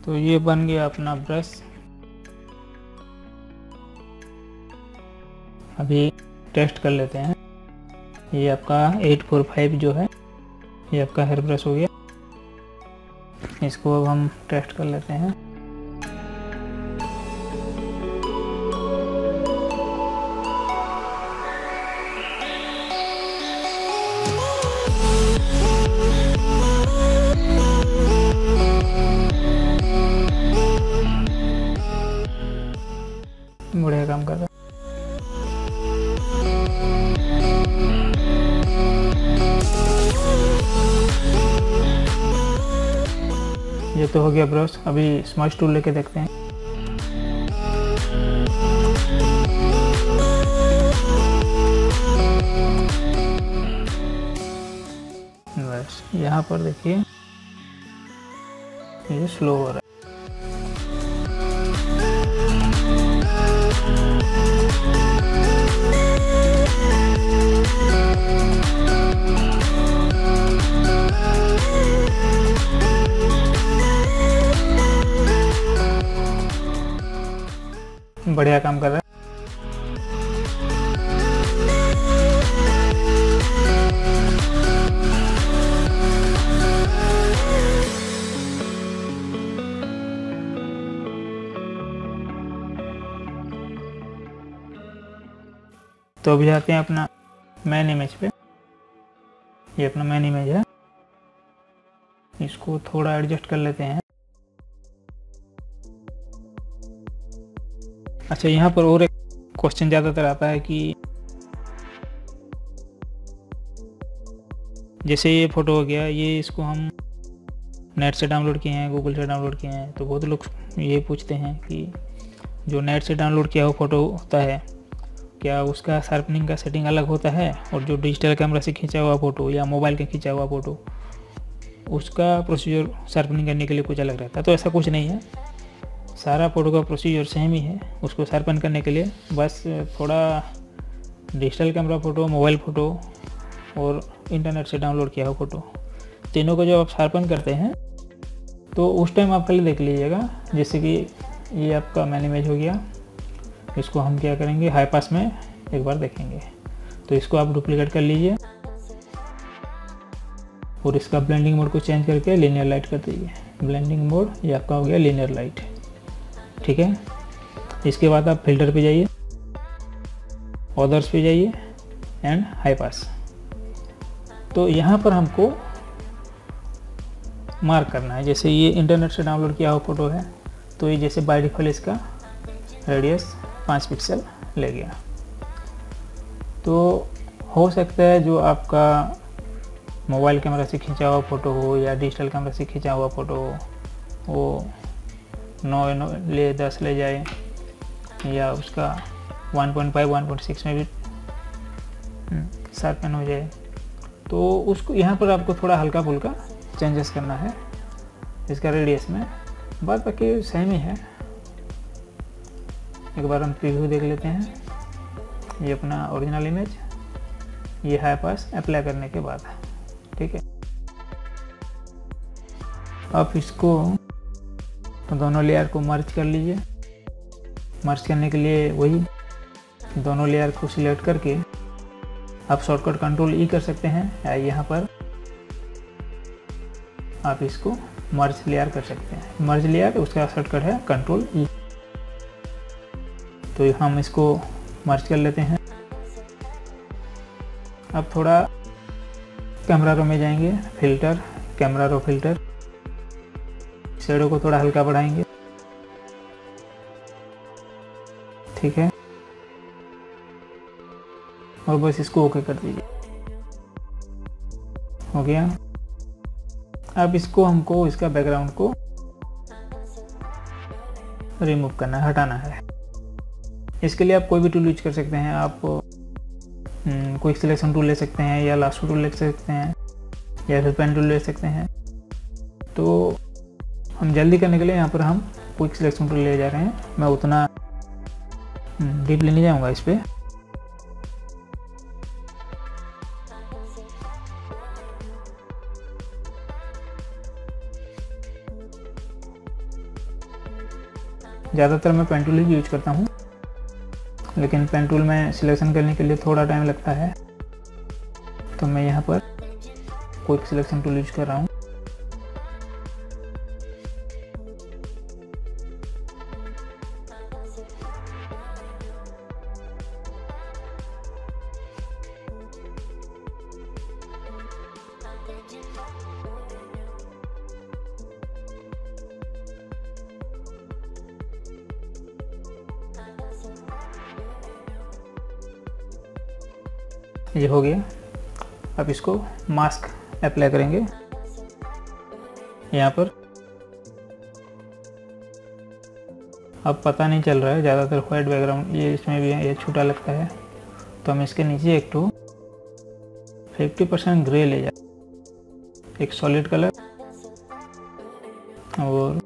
तो ये बन गया अपना ब्रश। अभी टेस्ट कर लेते हैं। ये आपका 845 जो है ये आपका हेयर ब्रश हो गया। इसको अब हम टेस्ट कर लेते हैं। बढ़िया काम कर रहा है। ये तो हो गया ब्रश। अभी स्मच टूल लेके देखते हैं। बस यहाँ पर देखिए ये स्लो हो रहा है। बढ़िया काम कर रहा है। तो अभी आते हैं अपना मेन इमेज पे। ये अपना मेन इमेज है। इसको थोड़ा एडजस्ट कर लेते हैं। अच्छा, यहाँ पर और एक क्वेश्चन ज़्यादातर आता है कि जैसे ये फ़ोटो हो गया, ये इसको हम नेट से डाउनलोड किए हैं, गूगल से डाउनलोड किए हैं, तो बहुत लोग ये पूछते हैं कि जो नेट से डाउनलोड किया हुआ फ़ोटो होता है क्या उसका शार्पनिंग का सेटिंग अलग होता है, और जो डिजिटल कैमरा से खींचा हुआ फ़ोटो या मोबाइल का खींचा हुआ फ़ोटो उसका प्रोसीजर शार्पनिंग करने के लिए कुछ अलग रहता है। तो ऐसा कुछ नहीं है, सारा फ़ोटो का प्रोसीजर सेम ही है। उसको शार्पन करने के लिए बस थोड़ा digital camera photo, mobile photo और इंटरनेट से डाउनलोड किया हुआ फ़ोटो, तीनों को जब आप शार्पन करते हैं तो उस टाइम आप पहले देख लीजिएगा। जैसे कि ये आपका मेन इमेज हो गया, इसको हम क्या करेंगे, हाई पास में एक बार देखेंगे। तो इसको आप डुप्लीकेट कर लीजिए और इसका ब्लेंडिंग मोड को चेंज करके लीनियर लाइट कर दीजिए। ब्लेंडिंग मोड ये आपका हो गया लीनियर लाइट, ठीक है। इसके बाद आप फिल्टर पे जाइए, ऑदर्स पे जाइए एंड हाई पास। तो यहाँ पर हमको मार्क करना है। जैसे ये इंटरनेट से डाउनलोड किया हुआ फ़ोटो है, तो ये जैसे बाय डिफ़ॉल्ट इसका रेडियस 5 पिक्सल ले गया। तो हो सकता है जो आपका मोबाइल कैमरा से खींचा हुआ फ़ोटो हो या डिजिटल कैमरा से खींचा हुआ फ़ोटो हो, वो 9 ले 10 ले जाए, या उसका 1.5 1.6 में भी शार्पन हो जाए। तो उसको यहाँ पर आपको थोड़ा हल्का फुल्का चेंजेस करना है इसका रेडियस में, बात बाकी सेम ही है। एक बार हम प्रीव्यू देख लेते हैं। ये अपना ओरिजिनल इमेज, ये हाई पास अप्लाई करने के बाद, ठीक है। आप इसको दोनों लेयर को मर्ज कर लीजिए। मर्ज करने के लिए वही दोनों लेयर को सिलेक्ट करके आप शॉर्टकट कंट्रोल ई कर सकते हैं, या यहाँ पर आप इसको मर्ज लेयर कर सकते हैं। मर्ज लेयर उसका शॉर्टकट है कंट्रोल ई। तो हम इसको मर्ज कर लेते हैं। अब थोड़ा कैमरा रो में जाएंगे, फिल्टर, कैमरा रो फिल्टर, शेडो को थोड़ा हल्का बढ़ाएंगे, ठीक है। और बस इसको ओके कर दीजिए, हो गया। अब इसको हमको इसका बैकग्राउंड को रिमूव करना है, हटाना है। इसके लिए आप कोई भी टूल यूज कर सकते हैं। आप क्विक सिलेक्शन टूल ले सकते हैं, या लास्टो टूल ले सकते हैं, या फिर पेन टूल ले सकते हैं। तो हम जल्दी करने के लिए यहाँ पर हम क्विक सिलेक्शन टूल ले जा रहे हैं। मैं उतना डीपली नहीं जाऊँगा इस पर। ज़्यादातर मैं पेन टूल ही यूज करता हूँ, लेकिन पेन टूल में सिलेक्शन करने के लिए थोड़ा टाइम लगता है, तो मैं यहाँ पर क्विक सिलेक्शन टूल यूज कर रहा हूँ। ये हो गया। अब इसको मास्क अप्लाई करेंगे यहाँ पर। अब पता नहीं चल रहा है, ज़्यादातर वाइट बैकग्राउंड ये इसमें भी है, ये छोटा लगता है, तो हम इसके नीचे एक तो 50% ग्रे ले जाए, एक सॉलिड कलर और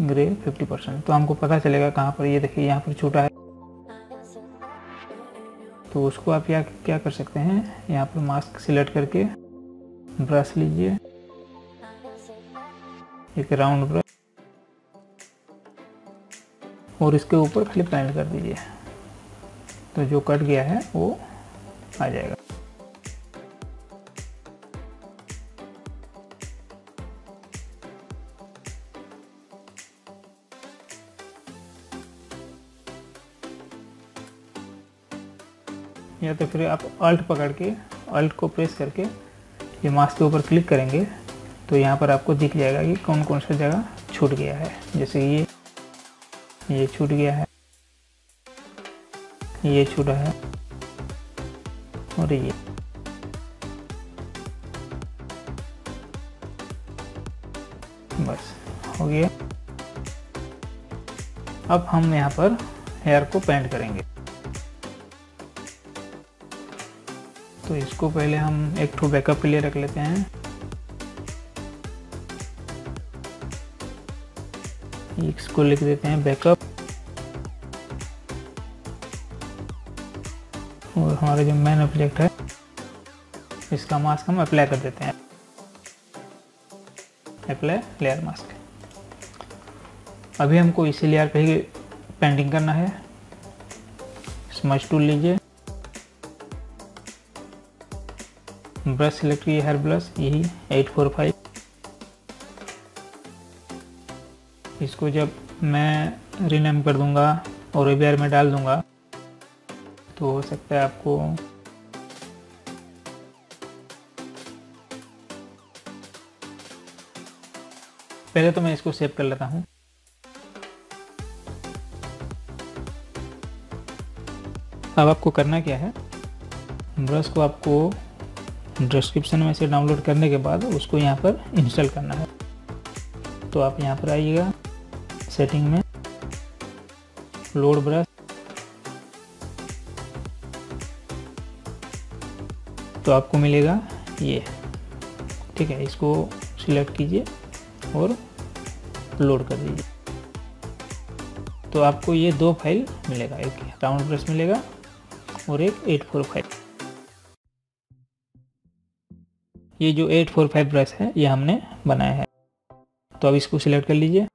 ग्रे 50%, तो हमको पता चलेगा कहाँ पर। ये देखिए यहाँ पर छोटा है, तो उसको आप क्या कर सकते हैं, यहाँ पर मास्क सिलेक्ट करके ब्रश लीजिए, एक राउंड ब्रश, और इसके ऊपर खाली पेंट कर दीजिए, तो जो कट गया है वो आ जाएगा। या तो फिर आप अल्ट पकड़ के, अल्ट को प्रेस करके ये मास्क के ऊपर क्लिक करेंगे, तो यहाँ पर आपको दिख जाएगा कि कौन कौन सा जगह छूट गया है। जैसे ये छूट गया है, ये छूटा है, और ये बस हो गया। अब हम यहाँ पर हेयर को पेंट करेंगे, तो इसको पहले हम एक ठो बैकअप के लिए रख लेते हैं। इसको लिख देते हैं बैकअप, और हमारा जो मेन ऑब्जेक्ट है इसका मास्क हम अप्लाई कर देते हैं। Apply layer mask. अभी हमको इसी लेयर पे ही पेंटिंग करना है। स्मच टूल लीजिए, ब्रश सिलेक्ट कीजिए, हेयर ब्रश, यही 845। इसको जब मैं रीनेम कर दूंगा और एबीआर में डाल दूंगा, तो हो सकता है आपको पहले तो मैं इसको सेव कर लेता हूँ। अब आपको करना क्या है, ब्रश को आपको डिस्क्रिप्शन में से डाउनलोड करने के बाद उसको यहाँ पर इंस्टॉल करना है। तो आप यहाँ पर आइएगा, सेटिंग में लोड ब्रश, तो आपको मिलेगा ये, ठीक है। इसको सिलेक्ट कीजिए और लोड कर दीजिए, तो आपको ये दो फाइल मिलेगा, एक राउंड ब्रश मिलेगा और एक 845। ये जो 845 ब्रश है ये हमने बनाया है, तो अब इसको सिलेक्ट कर लीजिए।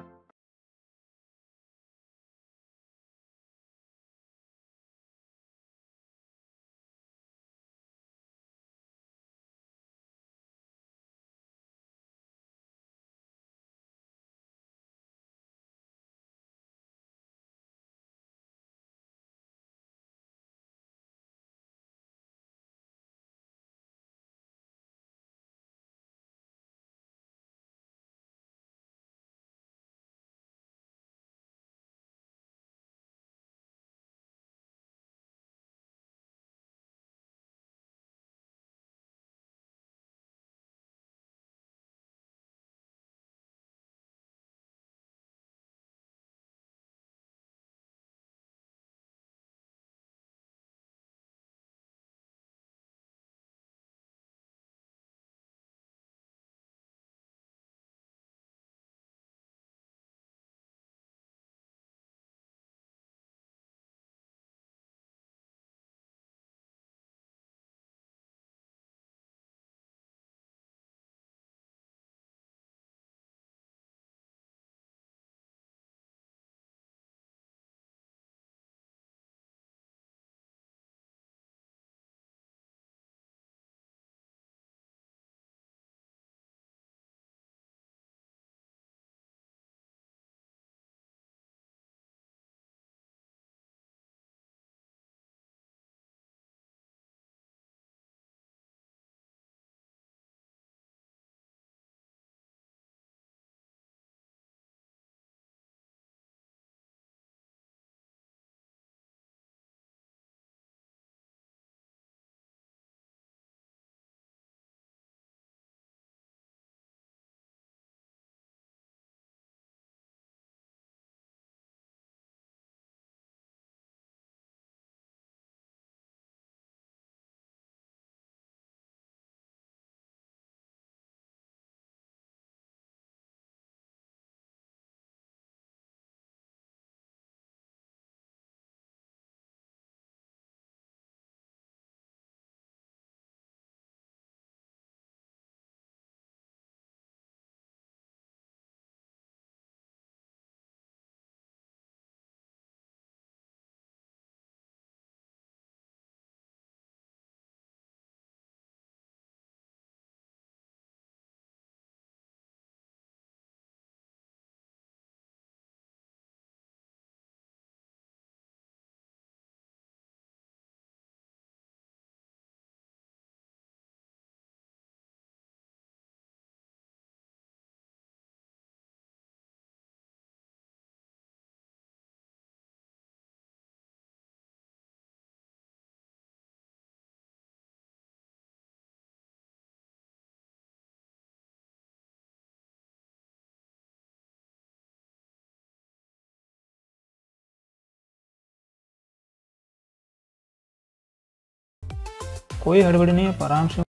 कोई हड़बड़ी नहीं है, आराम से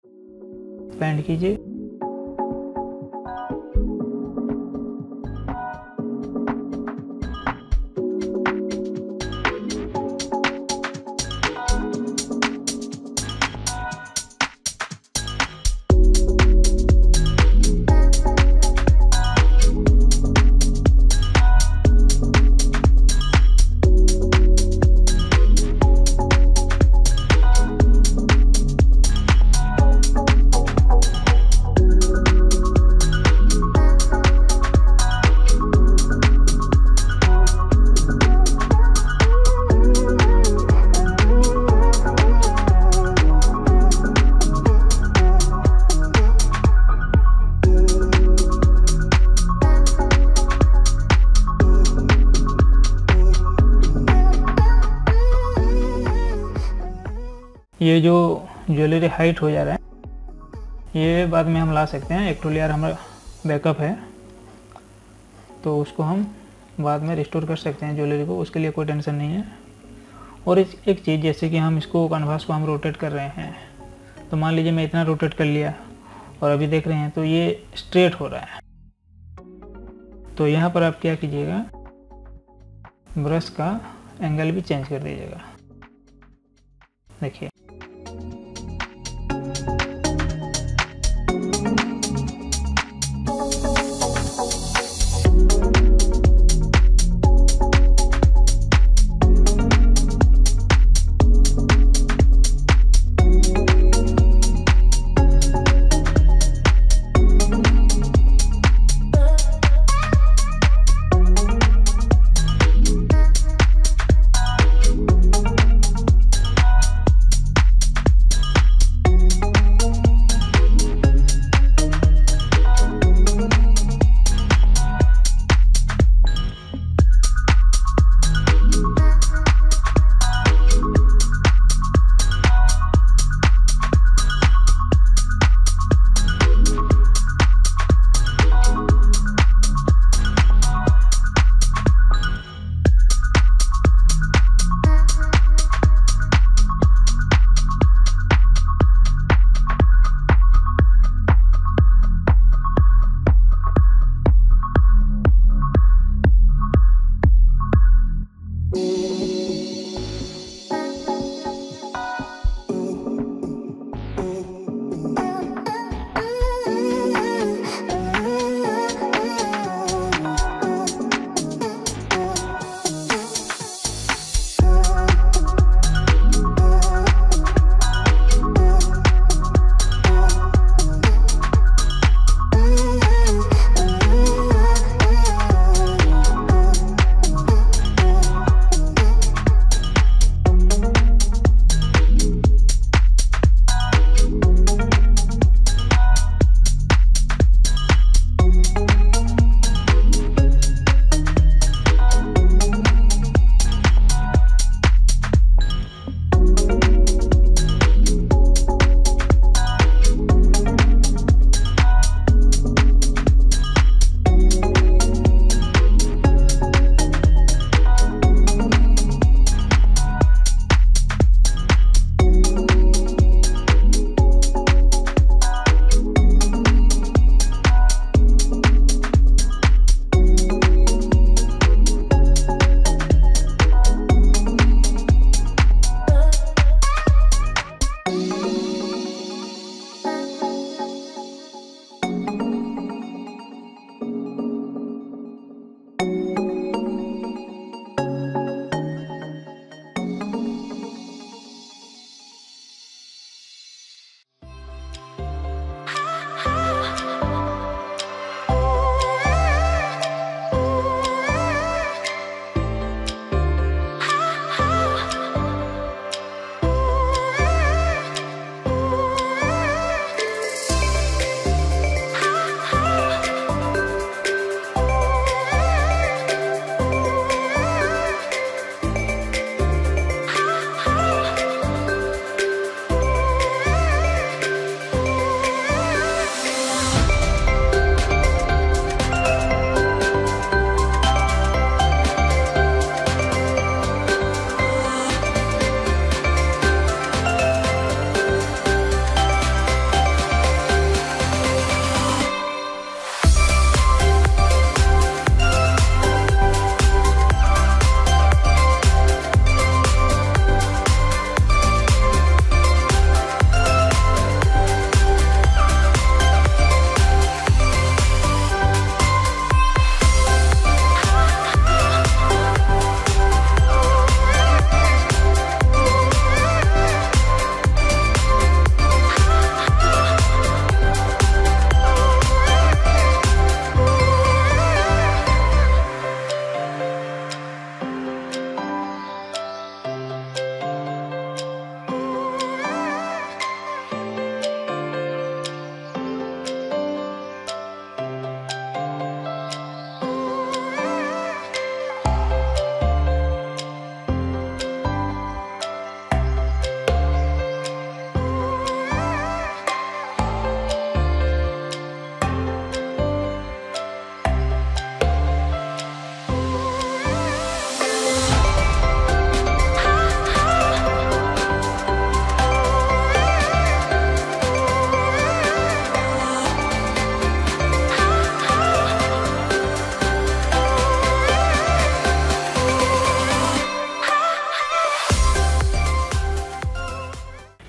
पेंट कीजिए। ये जो ज्वेलरी हाइट हो जा रहा है ये बाद में हम ला सकते हैं। एक टूल यार हमारा बैकअप है तो उसको हम बाद में रिस्टोर कर सकते हैं ज्वेलरी को, उसके लिए कोई टेंशन नहीं है। और एक चीज़ जैसे कि हम इसको कैनवास को हम रोटेट कर रहे हैं, तो मान लीजिए मैं इतना रोटेट कर लिया और अभी देख रहे हैं तो ये स्ट्रेट हो रहा है। तो यहाँ पर आप क्या कीजिएगा, ब्रश का एंगल भी चेंज कर दीजिएगा। देखिए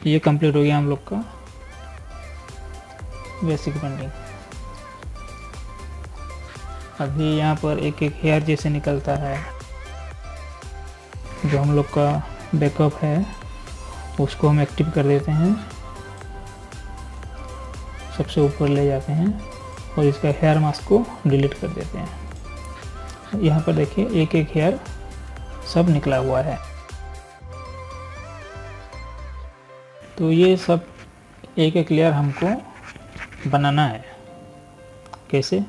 ये कंप्लीट हो गया हम लोग का बेसिक पेंटिंग। अभी यहाँ पर एक एक हेयर जैसे निकलता है, जो हम लोग का बैकअप है उसको हम एक्टिव कर देते हैं, सबसे ऊपर ले जाते हैं और इसका हेयर मास्क को डिलीट कर देते हैं। यहाँ पर देखिए एक एक हेयर सब निकला हुआ है। तो ये सब एक एक लेयर हमको बनाना है। कैसे?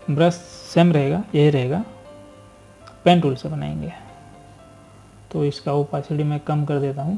ब्रश सेम रहेगा, यही रहेगा, पेन टूल से बनाएंगे। तो इसका ओपेसिटी मैं कम कर देता हूँ।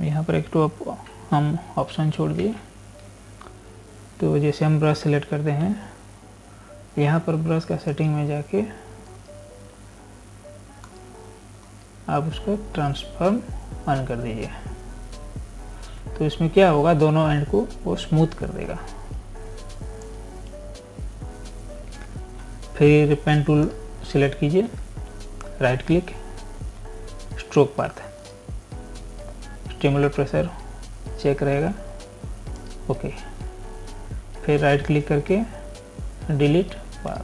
यहाँ पर एक तो हम ऑप्शन छोड़ दिए। तो जैसे हम ब्रश सेलेक्ट करते हैं, यहाँ पर ब्रश का सेटिंग में जाके आप उसका ट्रांसफॉर्म ऑन कर दीजिए। तो इसमें क्या होगा, दोनों एंड को वो स्मूथ कर देगा। फिर पेन टूल सिलेक्ट कीजिए, right click, stroke path, simulate pressure check रहेगा, ओके। फिर राइट क्लिक करके डिलीट पाथ।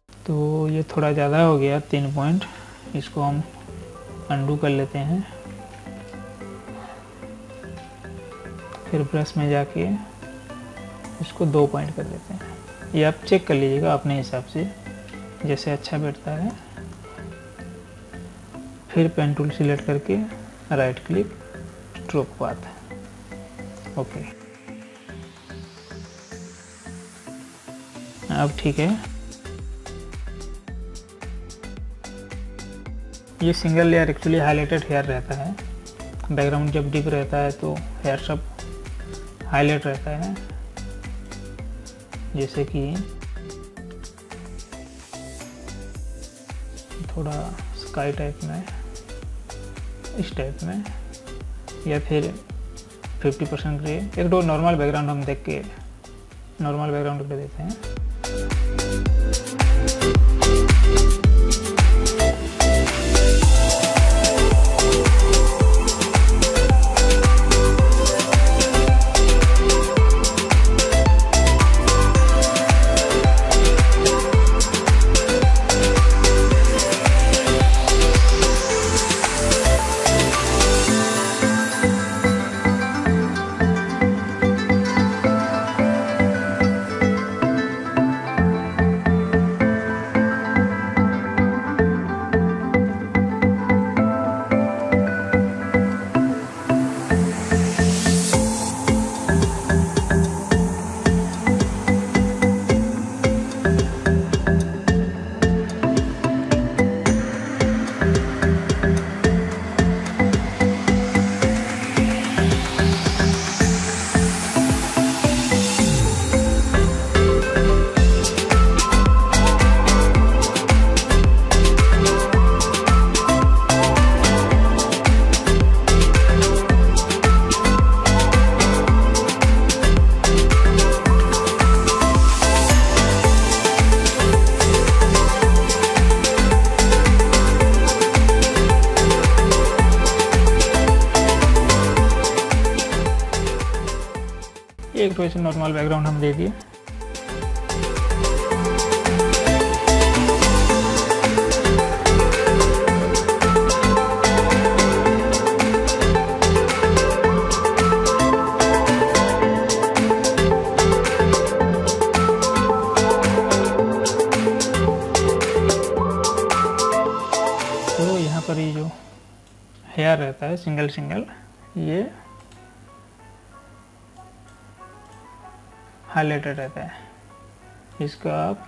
तो ये थोड़ा ज़्यादा हो गया 3 पॉइंट, इसको हम अंडू कर लेते हैं। फिर ब्रश में जाके इसको 2 पॉइंट कर लेते हैं। ये आप चेक कर लीजिएगा अपने हिसाब से, जैसे अच्छा बैठता है। फिर पेन टूल सिलेक्ट करके right click, stroke path, okay. अब ठीक है। ये single layer actually highlighted here रहता है, बैकग्राउंड जब डीप रहता है तो हेयर सब हाईलाइट रहता है, जैसे कि थोड़ा स्काई टाइप में, इस टाइप में, या फिर 50% ग्रे। एक दो नॉर्मल बैकग्राउंड हम देख के नॉर्मल बैकग्राउंड पे देते हैं। एक तो ऐसे नॉर्मल बैकग्राउंड हम दे दिए। तो यहाँ पर ये जो हेयर रहता है सिंगल सिंगल, ये हाईलाइटेड रहता है। इसका आप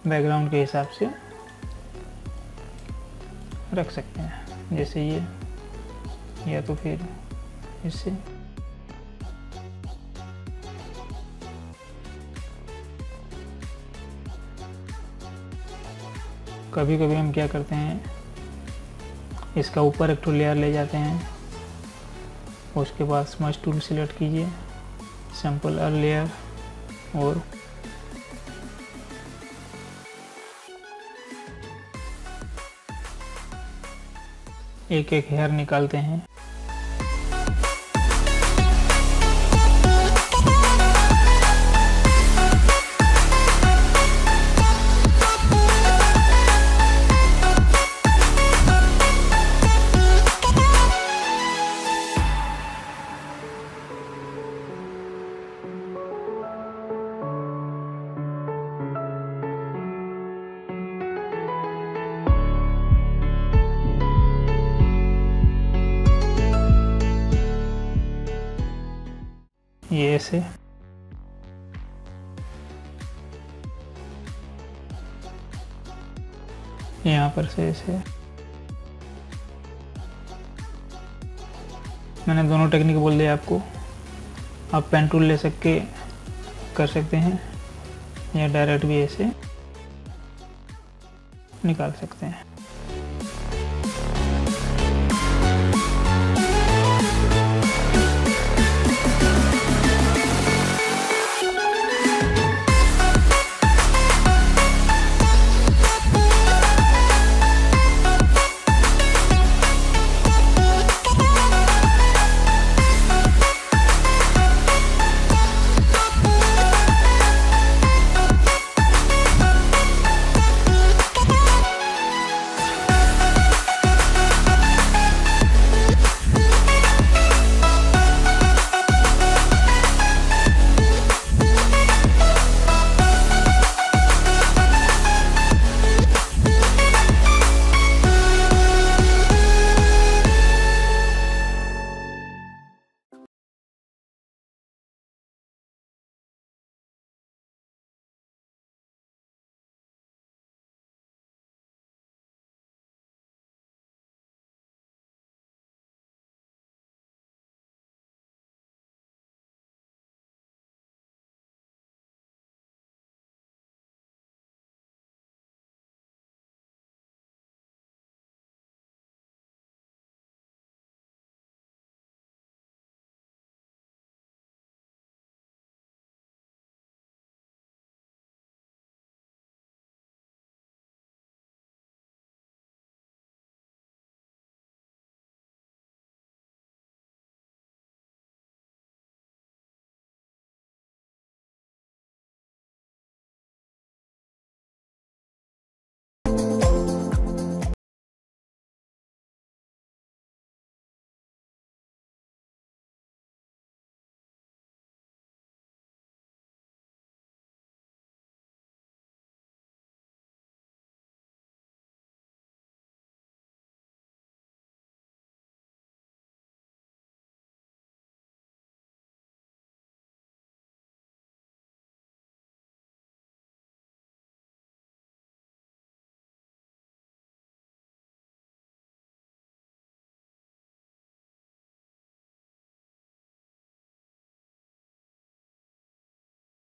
बैकग्राउंड के हिसाब से रख सकते हैं, जैसे ये, या तो फिर इससे। कभी कभी हम क्या करते हैं, इसका ऊपर एक टूल लेयर ले जाते हैं, उसके बाद स्मज टूल सिलेक्ट कीजिए, सैंपल अर लेयर, और एक एक हेयर निकालते हैं। ये ऐसे यहाँ पर से ऐसे। मैंने दोनों टेक्निक बोल दिया आपको। आप पेन टूल ले सके कर सकते हैं, या डायरेक्ट भी ऐसे निकाल सकते हैं।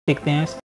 देखते हैं